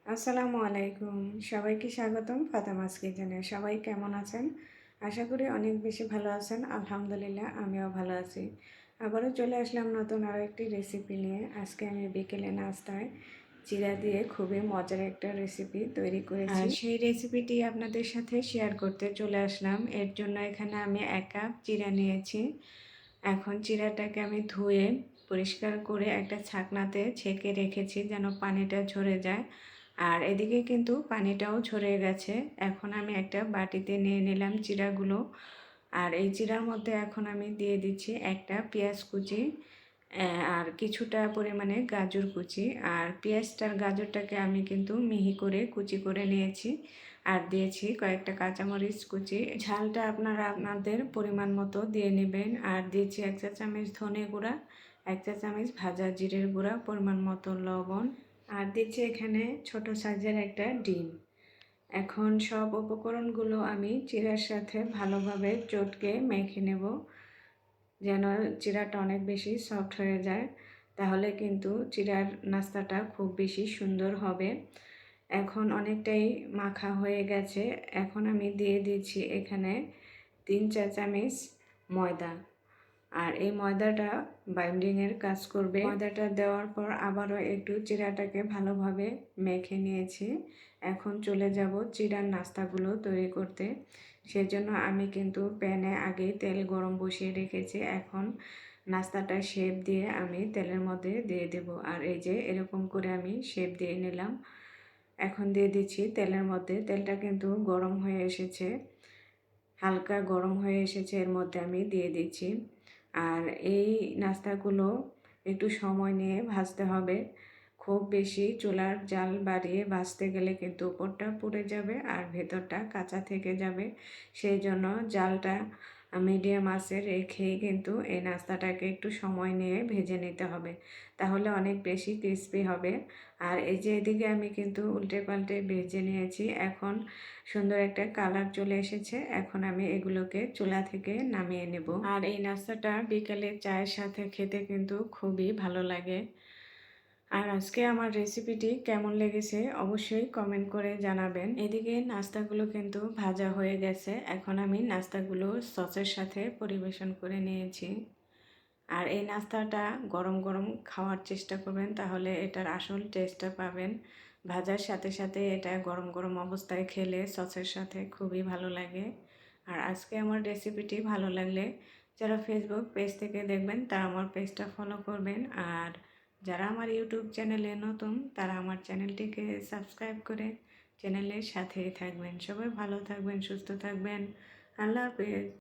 আসসালামু আলাইকুম। সবাইকে স্বাগতম ফাতেমাস কিচেনে। সবাই কেমন আছেন? আশা করি অনেক বেশি ভালো আছেন। আলহামদুলিল্লাহ আমিও ভালো আছি। আবারও চলে আসলাম নতুন আরও একটি রেসিপি নিয়ে। আজকে আমি বিকেলে নাস্তায় চিড়া দিয়ে খুবই মজার একটা রেসিপি তৈরি করেছি। আর সেই রেসিপিটি আপনাদের সাথে শেয়ার করতে চলে আসলাম। এর জন্য এখানে আমি 1 কাপ চিড়া নিয়েছি। এখন চিড়াটাকে আমি ধুয়ে পরিষ্কার করে একটা ছাকনাতে ছেঁকে রেখেছি যেন পানিটা ঝরে যায়। আর এদিকে কিন্তু পানিটাও ঝরে গেছে। এখন আমি একটা বাটিতে নিয়ে নিলাম চিড়াগুলো। আর এই চিড়ার মধ্যে এখন আমি দিয়ে দিচ্ছি একটা পেঁয়াজ কুচি আর কিছুটা পরিমাণে গাজর কুচি। আর পেঁয়াজটার গাজরটাকে আমি কিন্তু মিহি করে কুচি করে নিয়েছি। আর দিয়েছি কয়েকটা কাঁচামরিচ কুচি। ঝালটা আপনারা আপনাদের পরিমাণ মতো দিয়ে নেবেন। আর দিয়েছি 1 চা চামচ ধনে গুঁড়া, 1 চা চামচ ভাজা জিরের গুঁড়া, পরিমাণ মতো লবণ। আর দিচ্ছি এখানে ছোট সাইজের একটা ডিম। এখন সব উপকরণগুলো আমি চিড়ার সাথে ভালোভাবে চটকে মেখে নেব যেন চিড়াটা অনেক বেশি সফট হয়ে যায়। তাহলে কিন্তু চিড়ার নাস্তাটা খুব বেশি সুন্দর হবে। এখন অনেকটাই মাখা হয়ে গেছে। এখন আমি দিয়ে দিচ্ছি এখানে 3 চা চামচ ময়দা। আর এই ময়দাটা বাইন্ডিংয়ের কাজ করবে। ময়দাটা দেওয়ার পর আবারও একটু চিড়াটাকে ভালোভাবে মেখে নিয়েছি। এখন চলে যাব চিড়ার নাস্তাগুলো তৈরি করতে। সেজন্য আমি কিন্তু প্যানে আগেই তেল গরম বসিয়ে রেখেছি। এখন নাস্তাটা শেপ দিয়ে আমি তেলের মধ্যে দিয়ে দেব। আর এই যে এরকম করে আমি শেপ দিয়ে নিলাম। এখন দিয়ে দিচ্ছি তেলের মধ্যে। তেলটা কিন্তু গরম হয়ে এসেছে, হালকা গরম হয়ে এসেছে। এর মধ্যে আমি দিয়ে দিচ্ছি। আর এই নাস্তাগুলো একটু সময় নিয়ে ভাজতে হবে। খুব বেশি চুলার জাল বাড়িয়ে ভাজতে গেলে কিন্তু উপরটা পুড়ে যাবে আর ভেতরটা কাঁচা থেকে যাবে। সেই জন্য জালটা মিডিয়াম আঁচে রেখেই কিন্তু এই নাস্তাটাকে একটু সময় নিয়ে ভেজে নিতে হবে, তাহলে অনেক বেশি ক্রিস্পি হবে। আর এই যে এদিকে আমি কিন্তু উল্টে পাল্টে ভেজে নিয়েছি। এখন সুন্দর একটা কালার চলে এসেছে। এখন আমি এগুলোকে চুলা থেকে নামিয়ে নেব। আর এই নাস্তাটা বিকেলে চায়ের সাথে খেতে কিন্তু খুবই ভালো লাগে। আর আজকে আমার রেসিপিটি কেমন লেগেছে অবশ্যই কমেন্ট করে জানাবেন। এদিকে নাস্তাগুলো কিন্তু ভাজা হয়ে গেছে। এখন আমি নাস্তাগুলো সসের সাথে পরিবেশন করে নিয়েছি। আর এই নাস্তাটা গরম গরম খাওয়ার চেষ্টা করবেন, তাহলে এটার আসল টেস্টটা পাবেন। ভাজার সাথে সাথে এটা গরম গরম অবস্থায় খেলে সসের সাথে খুবই ভালো লাগে। আর আজকে আমার রেসিপিটি ভালো লাগলে যারা ফেসবুক পেজ থেকে দেখবেন তারা আমার পেজটা ফলো করবেন। আর যারা আমার ইউটিউব চ্যানেলে নতুন তারা আমার চ্যানেলটিকে সাবস্ক্রাইব করে চ্যানেলের সাথেই থাকবেন। সবাই ভালো থাকবেন, সুস্থ থাকবেন। আল্লাহ হাফেজ।